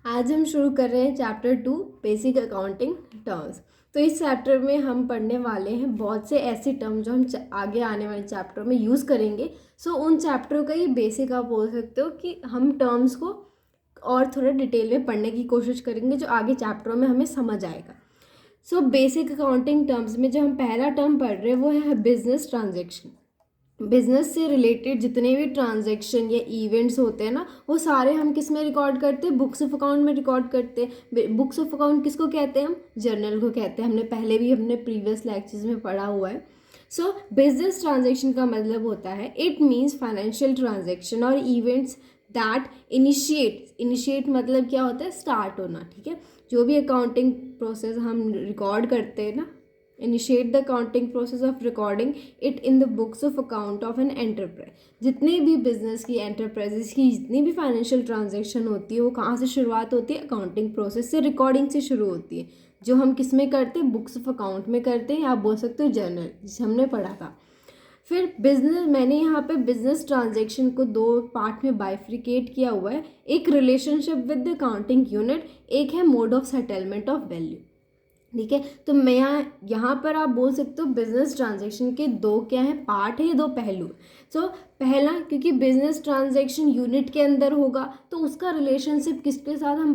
आज हम शुरू कर रहे हैं चैप्टर 2 बेसिक अकाउंटिंग टर्म्स। तो इस चैप्टर में हम पढ़ने वाले हैं बहुत से ऐसे टर्म जो हम आगे आने वाले चैप्टर में यूज़ करेंगे। उन चैप्टरों का ही बेसिक आप बोल सकते हो कि हम टर्म्स को और थोड़ा डिटेल में पढ़ने की कोशिश करेंगे जो आगे चैप्टरों में हमें समझ आएगा। बेसिक अकाउंटिंग टर्म्स में जो हम पहला टर्म पढ़ रहे हैं वो है बिजनेस ट्रांजेक्शन। बिजनेस से रिलेटेड जितने भी ट्रांजैक्शन या इवेंट्स होते हैं ना, वो सारे हम किस में रिकॉर्ड करते हैं? बुक्स ऑफ अकाउंट में रिकॉर्ड करते हैं। बुक्स ऑफ अकाउंट किसको कहते हैं? हम जर्नल को कहते हैं। हमने पहले भी अपने प्रीवियस लेक्चर्स में पढ़ा हुआ है। बिजनेस ट्रांजैक्शन का मतलब होता है इट मीन्स फाइनेंशियल ट्रांजैक्शन और इवेंट्स दैट इनिशिएट मतलब क्या होता है? स्टार्ट होना। ठीक है, जो भी अकाउंटिंग प्रोसेस हम रिकॉर्ड करते हैं ना, initiate the accounting process of recording it in the books of account of an enterprise. जितने भी बिजनेस की, एंटरप्राइजेस की जितनी भी फाइनेंशियल ट्रांजैक्शन होती है वो कहाँ से शुरुआत होती है? अकाउंटिंग प्रोसेस से, रिकॉर्डिंग से शुरू होती है। जो हम किस में करते हैं? बुक्स ऑफ अकाउंट में करते हैं, या आप बोल सकते हो जर्नल, जिसे हमने पढ़ा था। फिर बिजनेस, मैंने यहाँ पे बिजनेस ट्रांजैक्शन को दो पार्ट में बाइफ्रिकेट किया हुआ है। एक relationship with the accounting unit, एक है mode of settlement of value. ठीक है, तो मैं यहाँ पर आप बोल सकते हो बिजनेस ट्रांजैक्शन के दो क्या है? पार्ट है, दो पहलू। पहला, क्योंकि बिजनेस ट्रांजैक्शन यूनिट के अंदर होगा तो उसका रिलेशनशिप किसके साथ हम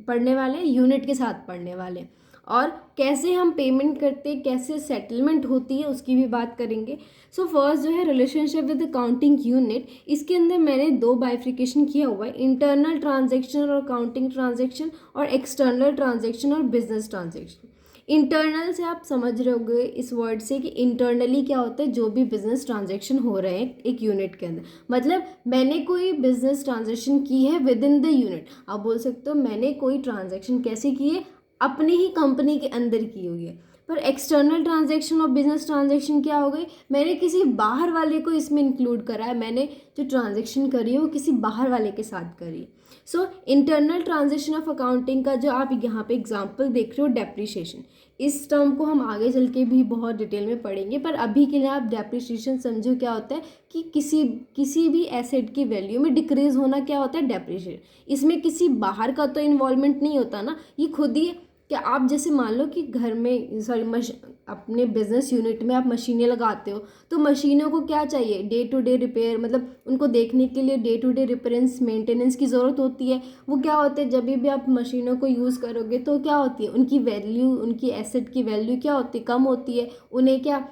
पढ़ने वाले हैं? यूनिट के साथ पढ़ने वाले हैं। और कैसे हम पेमेंट करते हैं, कैसे सेटलमेंट होती है, उसकी भी बात करेंगे। फर्स्ट जो है रिलेशनशिप विद अकाउंटिंग यूनिट, इसके अंदर मैंने दो बाइफ्रिकेशन किया हुआ है, इंटरनल ट्रांजैक्शन और अकाउंटिंग ट्रांजैक्शन, और एक्सटर्नल ट्रांजैक्शन और बिजनेस ट्रांजैक्शन। इंटरनल से आप समझ रहे होंगे इस वर्ड से कि इंटरनली क्या होता है? जो भी बिजनेस ट्रांजैक्शन हो रहे हैं एक यूनिट के अंदर, मतलब मैंने कोई बिजनेस ट्रांजैक्शन की है विद इन द यूनिट। आप बोल सकते हो मैंने कोई ट्रांजैक्शन कैसे की है? अपनी ही कंपनी के अंदर की हुई है। पर एक्सटर्नल ट्रांजैक्शन और बिजनेस ट्रांजैक्शन क्या हो गई? मैंने किसी बाहर वाले को इसमें इंक्लूड करा है। मैंने जो ट्रांजैक्शन करी है वो किसी बाहर वाले के साथ करी है। इंटरनल ट्रांजैक्शन ऑफ अकाउंटिंग का जो आप यहाँ पे एग्जांपल देख रहे हो, डेप्रिसिएशन। इस टर्म को हम आगे चल के भी बहुत डिटेल में पढ़ेंगे, पर अभी के लिए आप डेप्रिसिएशन समझो क्या होता है कि किसी भी एसेट की वैल्यू में डिक्रीज होना क्या होता है? डेप्रिसिएशन। इसमें किसी बाहर का तो इन्वॉल्वमेंट नहीं होता ना, ये खुद ही। क्या आप जैसे मान लो कि घर में अपने बिजनेस यूनिट में आप मशीनें लगाते हो, तो मशीनों को क्या चाहिए? डे टू डे रिपेयर, मतलब उनको देखने के लिए डे टू डे रिपेयरेंस, मेंटेनेंस की ज़रूरत होती है। वो क्या होते हैं? जब भी आप मशीनों को यूज़ करोगे तो क्या होती है? उनकी वैल्यू, उनकी एसेट की वैल्यू क्या होती है? कम होती है। उन्हें क्या,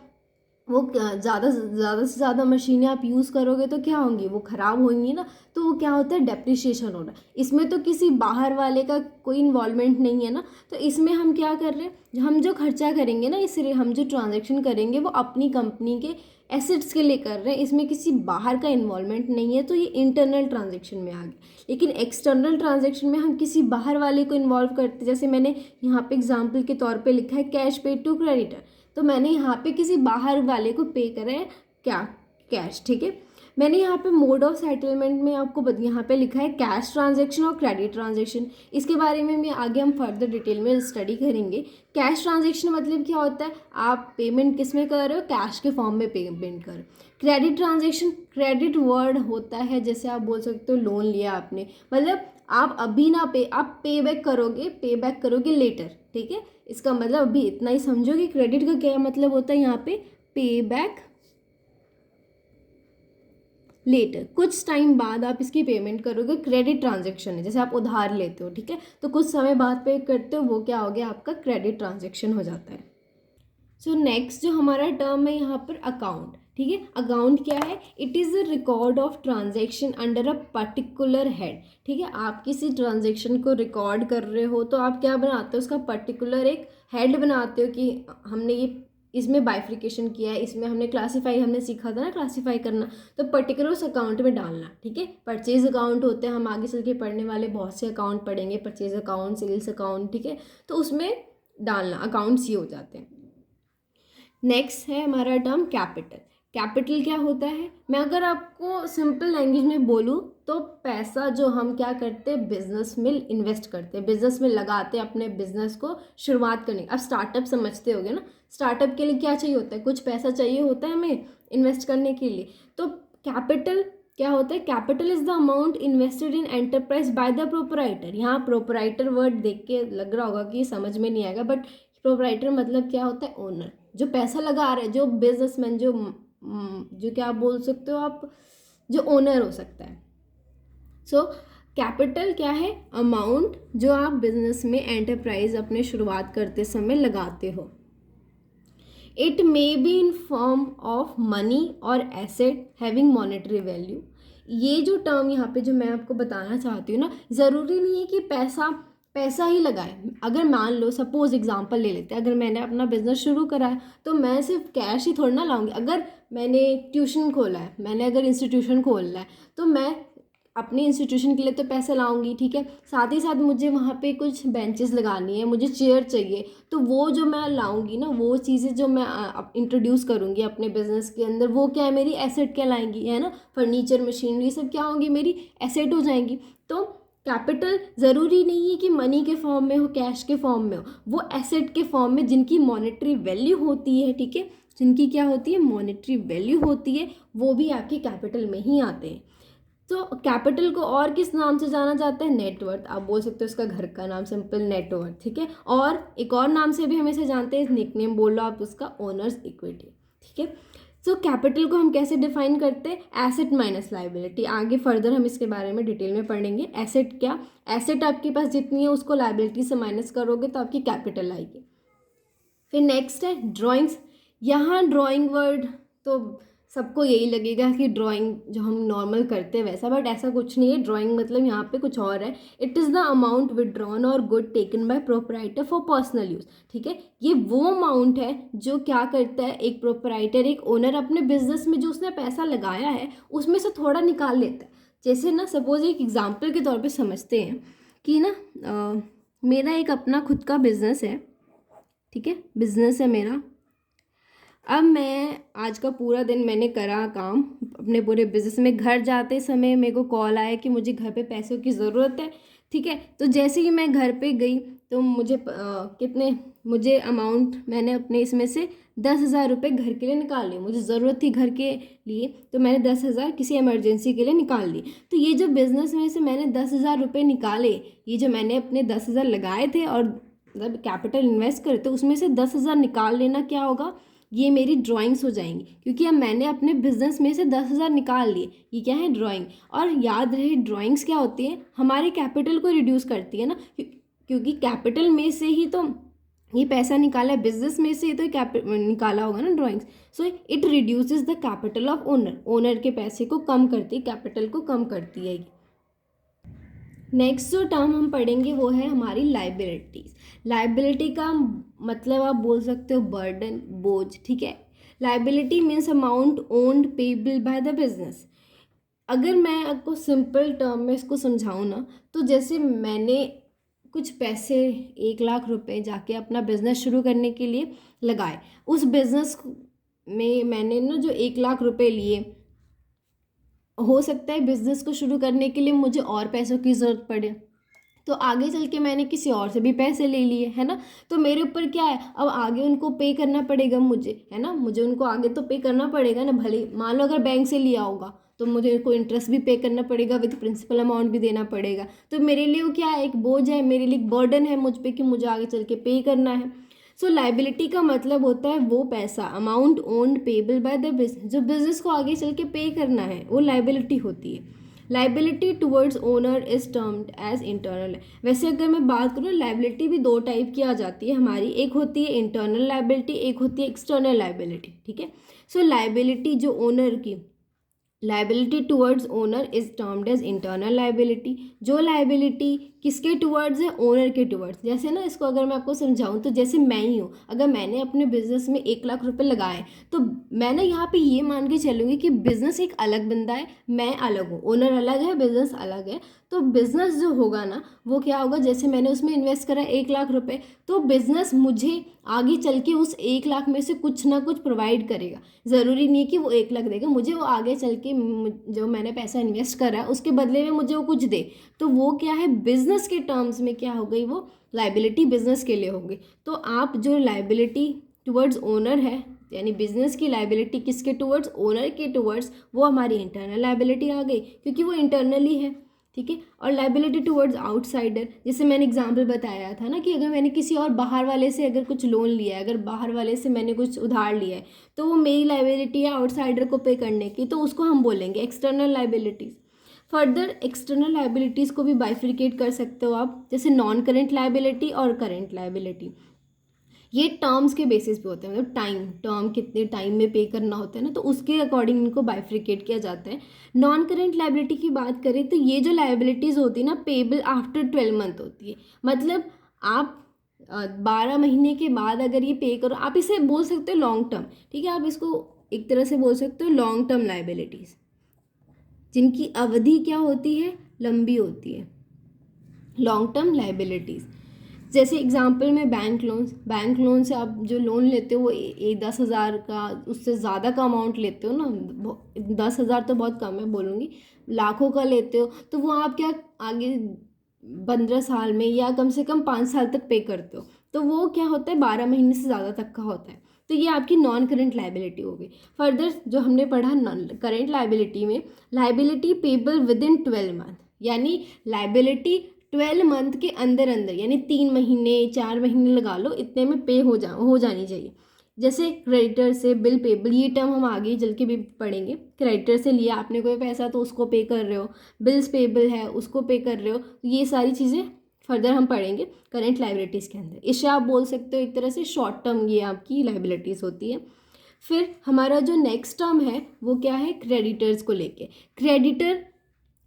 वो ज़्यादा से ज़्यादा मशीनें आप यूज़ करोगे तो क्या होंगी? वो ख़राब होंगी ना। तो वो क्या होता है? डेप्रिसिएशन हो रहा है। इसमें तो किसी बाहर वाले का कोई इन्वॉल्वमेंट नहीं है ना। तो इसमें हम क्या कर रहे हैं? हम जो खर्चा करेंगे ना, इसलिए हम जो ट्रांजैक्शन करेंगे वो अपनी कंपनी के एसेट्स के लिए कर रहे हैं। इसमें किसी बाहर का इन्वॉल्वमेंट नहीं है, तो ये इंटरनल ट्रांजैक्शन में आ गया। लेकिन एक्सटर्नल ट्रांजैक्शन में हम किसी बाहर वाले को इन्वॉल्व करते हैं। जैसे मैंने यहाँ पे एग्जाम्पल के तौर पे लिखा है कैश पेड टू क्रेडिटर, तो मैंने यहाँ पे किसी बाहर वाले को पे करा है क्या? कैश। ठीक है, मैंने यहाँ पे मोड ऑफ सेटलमेंट में आपको यहाँ पे लिखा है कैश ट्रांजैक्शन और क्रेडिट ट्रांजैक्शन। इसके बारे में मैं आगे हम फर्दर डिटेल में स्टडी करेंगे। कैश ट्रांजैक्शन मतलब क्या होता है? आप पेमेंट किस में कर रहे हो? कैश के फॉर्म में पेमेंट कर रहे हो। क्रेडिट ट्रांजैक्शन, क्रेडिट वर्ड होता है जैसे आप बोल सकते हो लोन लिया आपने, मतलब आप अभी ना आप पे बैक करोगे लेटर। ठीक है, इसका मतलब अभी इतना ही समझो कि क्रेडिट का क्या मतलब होता है यहाँ पे? पे बैक लेटर, कुछ टाइम बाद आप इसकी पेमेंट करोगे। क्रेडिट ट्रांजैक्शन है, जैसे आप उधार लेते हो, ठीक है, तो कुछ समय बाद पे करते हो, वो क्या हो गया? आपका क्रेडिट ट्रांजैक्शन हो जाता है। नेक्स्ट जो हमारा टर्म है यहाँ पर अकाउंट। ठीक है, अकाउंट क्या है? It is a record of transaction under a particular head. ठीक है, आप किसी ट्रांजैक्शन को रिकॉर्ड कर रहे हो तो आप क्या बनाते हो? उसका पर्टिकुलर एक हेड बनाते हो कि हमने ये इसमें बाइफ्रिकेशन किया है, इसमें हमने क्लासीफाई, हमने सीखा था ना क्लासीफाई करना, तो पर्टिकुलर उस अकाउंट में डालना। ठीक है, परचेज अकाउंट होते हैं, हम आगे चल के पढ़ने वाले बहुत से अकाउंट पढ़ेंगे, परचेज अकाउंट, सेल्स अकाउंट। ठीक है, तो उसमें डालना, अकाउंट्स ये हो जाते हैं। नेक्स्ट है हमारा टर्म कैपिटल। कैपिटल क्या होता है? मैं अगर आपको सिंपल लैंग्वेज में बोलूँ तो पैसा जो हम क्या करते हैं? बिजनेस में इन्वेस्ट करते हैं, बिजनेस में लगाते हैं अपने बिजनेस को शुरुआत करने। अब स्टार्टअप समझते होगे ना, स्टार्टअप के लिए क्या चाहिए होता है? कुछ पैसा चाहिए होता है हमें इन्वेस्ट करने के लिए। तो कैपिटल क्या होता है, capital is the amount invested in enterprise by the proprietor. यहाँ प्रोपराइटर वर्ड देख के लग रहा होगा कि ये समझ में नहीं आएगा, बट प्रोपराइटर मतलब क्या होता है, ओनर, जो पैसा लगा रहे, जो बिजनेसमैन, जो क्या बोल सकते हो आप, जो ओनर हो सकता है। सो कैपिटल क्या है, अमाउंट जो आप बिजनेस में, एंटरप्राइज अपने शुरुआत करते समय लगाते हो। It may be in form of money और एसेट हैविंग मॉनेटरी वैल्यू। ये जो टर्म यहाँ पे जो मैं आपको बताना चाहती हूँ ना, ज़रूरी नहीं है कि पैसा ही लगाए। अगर मान लो, सपोज एग्जांपल ले लेते हैं, अगर मैंने अपना बिजनेस शुरू करा है तो मैं सिर्फ कैश ही थोड़ी ना लाऊंगी। अगर मैंने ट्यूशन खोला है, मैंने अगर इंस्टीट्यूशन खोलना है, तो मैं अपने इंस्टीट्यूशन के लिए तो पैसे लाऊंगी, ठीक है, साथ ही साथ मुझे वहाँ पे कुछ बेंचेस लगानी है, मुझे चेयर चाहिए, तो वो जो मैं लाऊंगी ना, वो चीज़ें जो मैं इंट्रोड्यूस करूँगी अपने बिजनेस के अंदर, वो क्या है, मेरी एसेट कहलाएंगी, है ना। फर्नीचर, मशीनरी, सब क्या होंगी, मेरी एसेट हो जाएंगी। तो कैपिटल ज़रूरी नहीं है कि मनी के फॉर्म में हो, कैश के फॉर्म में हो, वो एसेट के फॉर्म में जिनकी मॉनेटरी वैल्यू होती है, ठीक है, जिनकी क्या होती है, मॉनेटरी वैल्यू होती है, वो भी आपके कैपिटल में ही आते हैं। तो कैपिटल को और किस नाम से जाना जाता है, नेटवर्थ। आप बोल सकते हो इसका घर का नाम सिंपल नेटवर्थ, ठीक है। और एक और नाम से भी हम इसे जानते हैं, निकनेम बोल लो आप उसका, ओनर्स इक्विटी, ठीक है। सो कैपिटल को हम कैसे डिफाइन करते हैं, एसेट माइनस लाइबिलिटी। आगे फर्दर हम इसके बारे में डिटेल में पढ़ेंगे। एसेट क्या, एसेट आपके पास जितनी है उसको लाइबिलिटी से माइनस करोगे तो आपकी कैपिटल आएगी। फिर नेक्स्ट है ड्राइंग्स। यहाँ ड्राइंग वर्ड तो सबको यही लगेगा कि ड्राइंग जो हम नॉर्मल करते हैं वैसा, बट ऐसा कुछ नहीं है। ड्राइंग मतलब यहाँ पे कुछ और है। It is the amount withdrawn और good taken by proprietor for personal use, ठीक है। ये वो अमाउंट है जो क्या करता है, एक प्रोपराइटर, एक ओनर अपने बिजनेस में जो उसने पैसा लगाया है उसमें से थोड़ा निकाल लेता है। जैसे ना, सपोज एक एग्जाम्पल के तौर पर समझते हैं कि ना, मेरा एक अपना खुद का बिजनेस है, ठीक है, बिजनेस है मेरा। अब मैं आज का पूरा दिन मैंने करा काम अपने पूरे बिजनेस में। घर जाते समय मेरे को कॉल आया कि मुझे घर पे पैसों की ज़रूरत है, ठीक है। तो जैसे ही मैं घर पे गई तो मुझे अमाउंट, मैंने अपने इसमें से 10,000 रुपये घर के लिए निकाल लिए। मुझे ज़रूरत थी घर के लिए, तो मैंने 10,000 किसी इमरजेंसी के लिए निकाल ली। तो ये जो बिज़नेस में से मैंने 10,000 रुपये निकाले, ये जो मैंने अपने 10,000 लगाए थे और मतलब कैपिटल इन्वेस्ट करे, तो उसमें से 10,000 निकाल लेना क्या होगा, ये मेरी ड्राइंग्स हो जाएंगी, क्योंकि अब मैंने अपने बिजनेस में से 10,000 निकाल लिए। ये क्या है, ड्राइंग। और याद रहे, ड्राइंग्स क्या होती है, हमारे कैपिटल को रिड्यूस करती है ना, क्योंकि कैपिटल में से ही तो ये पैसा निकाला है, बिजनेस में से ही तो निकाला होगा ना drawings. So it reduces the capital of owner. Owner के पैसे को कम करती है, कैपिटल को कम करती है। नेक्स्ट जो टर्म हम पढ़ेंगे वो है हमारी लाइबिलिटीज़। लाइबिलिटी का मतलब आप बोल सकते हो बर्डन, बोझ, ठीक है। Liability means amount owned payable by the business. अगर मैं आपको सिंपल टर्म में इसको समझाऊँ ना, तो जैसे मैंने कुछ पैसे 1,00,000 रुपए जाके अपना बिजनेस शुरू करने के लिए लगाए। उस बिजनेस में मैंने ना जो 1,00,000 रुपए लिए, हो सकता है बिजनेस को शुरू करने के लिए मुझे और पैसों की ज़रूरत पड़े, तो आगे चल के मैंने किसी और से भी पैसे ले लिए, है ना। तो मेरे ऊपर क्या है, अब आगे उनको पे करना पड़ेगा मुझे, है ना। मुझे उनको आगे तो पे करना पड़ेगा ना। भले मान लो अगर बैंक से लिया होगा तो मुझे उनको इंटरेस्ट भी पे करना पड़ेगा, विद प्रिंसिपल अमाउंट भी देना पड़ेगा। तो मेरे लिए वो क्या है, एक बोझ है, मेरे लिए एक बर्डन है मुझ पर कि मुझे आगे चल के पे करना है। सो लाइबिलिटी का मतलब होता है वो पैसा, amount owned payable by the business, जो बिजनेस को आगे चल के पे करना है, वो लाइबिलिटी होती है। Liability towards owner is termed as internal. वैसे अगर मैं बात करूँ, लाइबिलिटी भी दो टाइप की आ जाती है हमारी, एक होती है इंटरनल लाइबिलिटी, एक होती है एक्सटर्नल लाइबिलिटी, ठीक है। सो लाइबिलिटी जो ओनर की, liability towards owner is termed as internal liability. जो लाइबिलिटी किसके टुवर्ड्स है, ओनर के टुवर्ड्स। जैसे ना, इसको अगर मैं आपको समझाऊं तो जैसे मैं ही हूँ, अगर मैंने अपने बिजनेस में 1,00,000 रुपये लगाए, तो मैं ना यहाँ पे ये मान के चलूँगी कि बिजनेस एक अलग बंदा है, मैं अलग हूँ, ओनर अलग है, बिजनेस अलग है। तो बिजनेस जो होगा ना, वो क्या होगा, जैसे मैंने उसमें इन्वेस्ट करा 1,00,000 रुपये, तो बिजनेस मुझे आगे चल के उस 1,00,000 में से कुछ ना कुछ प्रोवाइड करेगा। ज़रूरी नहीं कि वो 1,00,000 देगा मुझे, वो आगे चल के जो मैंने पैसा इन्वेस्ट करा है उसके बदले में मुझे वो कुछ दे। तो वो क्या है, बिजनेस के टर्म्स में क्या हो गई, वो लाइबिलिटी बिजनेस के लिए होगी। तो आप जो लाइबिलिटी टुवर्ड्स ओनर है, यानी बिजनेस की लाइबिलिटी किसके टुवर्ड्स, ओनर के टुवर्ड्स, वो हमारी इंटरनल लाइबिलिटी आ गई क्योंकि वो इंटरनली है, ठीक है। और लाइबिलिटी टुवर्ड्स आउटसाइडर, जैसे मैंने एग्जांपल बताया था ना कि अगर मैंने किसी और बाहर वाले से अगर कुछ लोन लिया है, अगर बाहर वाले से मैंने कुछ उधार लिया है, तो वो मेरी लाइबिलिटी है आउटसाइडर को पे करने की, तो उसको हम बोलेंगे external liabilities. Further external liabilities को भी बाइफिकेट कर सकते हो आप, जैसे नॉन करेंट लाइबिलिटी और करेंट लाइबिलिटी। ये टर्म्स के बेसिस पे होते हैं, मतलब टर्म कितने टाइम में पे करना होता है ना, तो उसके अकॉर्डिंग इनको बाइफ्रिकेट किया जाता है। नॉन करेंट लाइबिलिटी की बात करें तो ये जो लाइबिलिटीज़ होती है ना, पेबल आफ्टर 12 मंथ होती है। मतलब आप 12 महीने के बाद अगर ये पे करो, आप इसे बोल सकते हो लॉन्ग टर्म, ठीक है। आप इसको एक तरह से बोल सकते हो लॉन्ग टर्म लाइबिलिटीज़, जिनकी अवधि क्या होती है, लंबी होती है, लॉन्ग टर्म लाइबिलिटीज़। जैसे एग्जांपल में बैंक लोन से आप जो लोन लेते हो वो 10,000 का, उससे ज़्यादा का अमाउंट लेते हो ना, 10,000 तो बहुत कम है बोलूँगी, लाखों का लेते हो, तो वो आप क्या आगे 15 साल में या कम से कम 5 साल तक पे करते हो, तो वो क्या होता है 12 महीने से ज़्यादा तक का होता है। तो ये आपकी नॉन करेंट लाइबिलिटी हो गई। फर्दर जो हमने पढ़ा करेंट लाइबिलिटी में, liability payable with in 12 month, यानी लाइबिलिटी 12 मंथ के अंदर अंदर, यानी 3 महीने 4 महीने लगा लो, इतने में पे हो जानी चाहिए। जैसे क्रेडिटर से बिल पेबल, ये टर्म हम आगे चल के भी पढ़ेंगे। क्रेडिटर से लिया आपने कोई पैसा तो उसको पे कर रहे हो, बिल्स पेबल है उसको पे कर रहे हो, ये सारी चीज़ें फर्दर हम पढ़ेंगे करेंट लाइबिलिटीज़ के अंदर। इसे आप बोल सकते हो एक तरह से शॉर्ट टर्म ये आपकी लाइबिलिटीज़ होती है। फिर हमारा जो नेक्स्ट टर्म है वो क्या है, क्रेडिटर्स को लेके। क्रेडिटर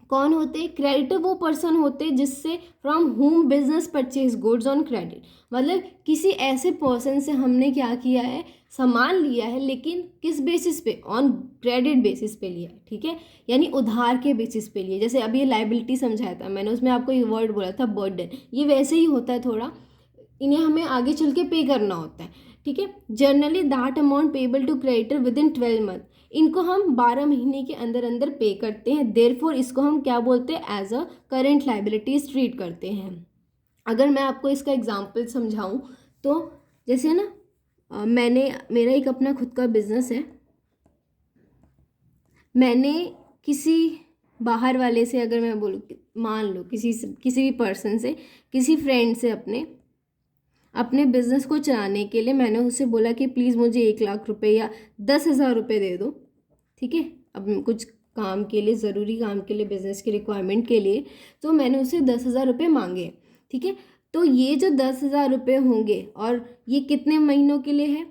कौन होते हैं, क्रेडिटर वो पर्सन होते हैं जिससे from home business purchase goods on credit, मतलब किसी ऐसे पर्सन से हमने क्या किया है, सामान लिया है, लेकिन किस बेसिस पे, ऑन क्रेडिट बेसिस पे लिया है, ठीक है, यानी उधार के बेसिस पे लिया। जैसे अभी ये लाइबिलिटी समझाया था मैंने, उसमें आपको एक वर्ड बोला था बर्डन, ये वैसे ही होता है थोड़ा, इन्हें हमें आगे चल के पे करना होता है, ठीक है। Generally that amount payable to creditor within 12 month, इनको हम 12 महीने के अंदर अंदर पे करते हैं, देयरफॉर इसको हम क्या बोलते हैं, as a current liabilities treat करते हैं। अगर मैं आपको इसका एग्जांपल समझाऊं तो जैसे ना मेरा एक अपना खुद का बिजनेस है, मैंने किसी बाहर वाले से, अगर मैं बोलूँ मान लो किसी भी पर्सन से, किसी फ्रेंड से अपने बिज़नेस को चलाने के लिए मैंने उससे बोला कि प्लीज़ मुझे 1,00,000 रुपये या 10,000 रुपये दे दो, ठीक है, अब कुछ काम के लिए, ज़रूरी काम के लिए, बिज़नेस की रिक्वायरमेंट के लिए, तो मैंने उससे 10,000 रुपये मांगे, ठीक है। तो ये जो 10,000 रुपये होंगे और ये कितने महीनों के लिए है,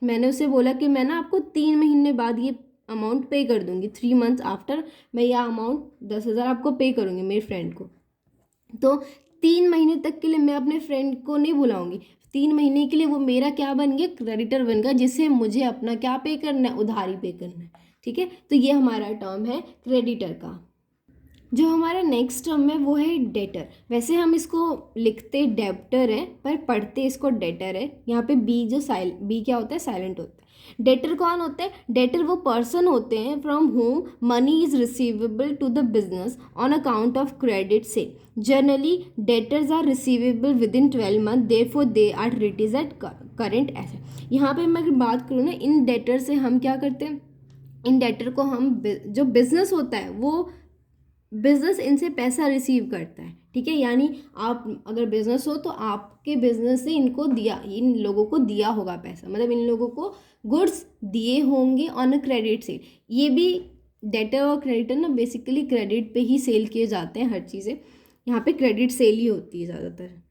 मैंने उससे बोला कि मैं ना आपको 3 महीने बाद ये अमाउंट पे कर दूँगी, 3 मंथ्स आफ्टर मैं यह अमाउंट 10,000 आपको पे करूँगी मेरे फ्रेंड को। तो 3 महीने तक के लिए मैं अपने फ्रेंड को नहीं बुलाऊंगी, 3 महीने के लिए वो मेरा क्या बन गया, क्रेडिटर बन गया, जिससे मुझे अपना क्या पे करना है, उधारी पे करना है, ठीक है। तो ये हमारा टर्म है क्रेडिटर का। जो हमारा नेक्स्ट टर्म है वो है डेटर। वैसे हम इसको लिखते डेब्टर है पर पढ़ते इसको डेटर है। यहाँ पे बी बी क्या होता है, साइलेंट होता है। डेटर कौन होता है, डेटर वो पर्सन होते हैं from whom money is receivable to the business on account of credit से। Generally debtors are receivable within 12 month, therefore they are treated as current asset. यहाँ पे मैं अगर बात करूँ ना, इन डेटर से हम क्या करते हैं, इन डेटर को हम जो बिजनेस होता है वो बिजनेस इनसे पैसा रिसीव करता है, ठीक है। यानी आप अगर बिजनेस हो तो आपके बिजनेस से इनको दिया, इन लोगों को दिया होगा पैसा, मतलब इन लोगों को गुड्स दिए होंगे ऑन अ क्रेडिट सेल। ये भी डेटर और क्रेडिटर ना बेसिकली क्रेडिट पे ही सेल किए जाते हैं हर चीज़ें, यहाँ पे क्रेडिट सेल ही होती है ज़्यादातर।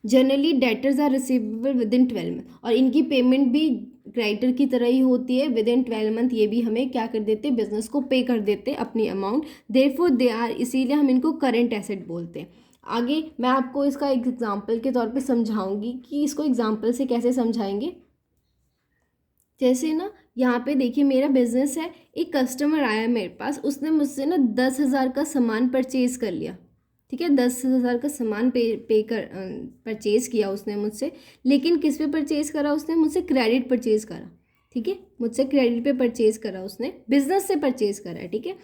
Generally debtors are receivable within 12 month, और इनकी पेमेंट भी क्रेडिटर की तरह ही होती है विद इन 12 मंथ। ये भी हमें क्या कर देते हैं, बिजनेस को पे कर देते हैं अपनी अमाउंट, देयरफॉर दे आर, इसीलिए हम इनको करेंट एसेट बोलते हैं। आगे मैं आपको इसका एक एग्जांपल के तौर पे समझाऊंगी कि इसको एग्जांपल से कैसे समझाएंगे। जैसे ना यहाँ पे देखिए मेरा बिजनेस है, एक कस्टमर आया मेरे पास, उसने मुझसे ना 10,000 का सामान परचेज़ कर लिया, ठीक है, 10,000 का सामान परचेज़ किया उसने मुझसे, लेकिन किस पे परचेज़ करा, उसने मुझसे क्रेडिट परचेज़ करा, ठीक है, मुझसे क्रेडिट पे परचेज़ करा, उसने बिज़नेस से परचेज़ करा है, ठीक है।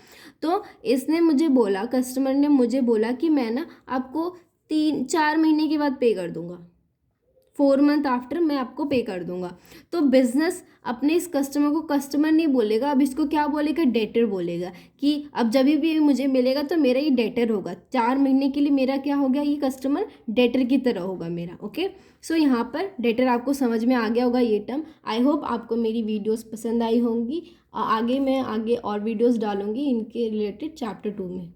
तो इसने मुझे बोला, कस्टमर ने मुझे बोला कि मैं ना आपको 3-4 महीने के बाद पे कर दूंगा, 4 मंथ आफ्टर मैं आपको पे कर दूंगा। तो बिजनेस अपने इस कस्टमर को कस्टमर नहीं बोलेगा, अब इसको क्या बोलेगा, डेटर बोलेगा कि अब जब भी मुझे मिलेगा तो मेरा ये डेटर होगा, 4 महीने के लिए मेरा क्या हो गया, ये कस्टमर डेटर की तरह होगा मेरा। ओके, सो यहाँ पर डेटर आपको समझ में आ गया होगा ये टर्म। आई होप आपको मेरी वीडियोस पसंद आई होंगी। आगे मैं और वीडियोस डालूंगी इनके रिलेटेड चैप्टर 2 में।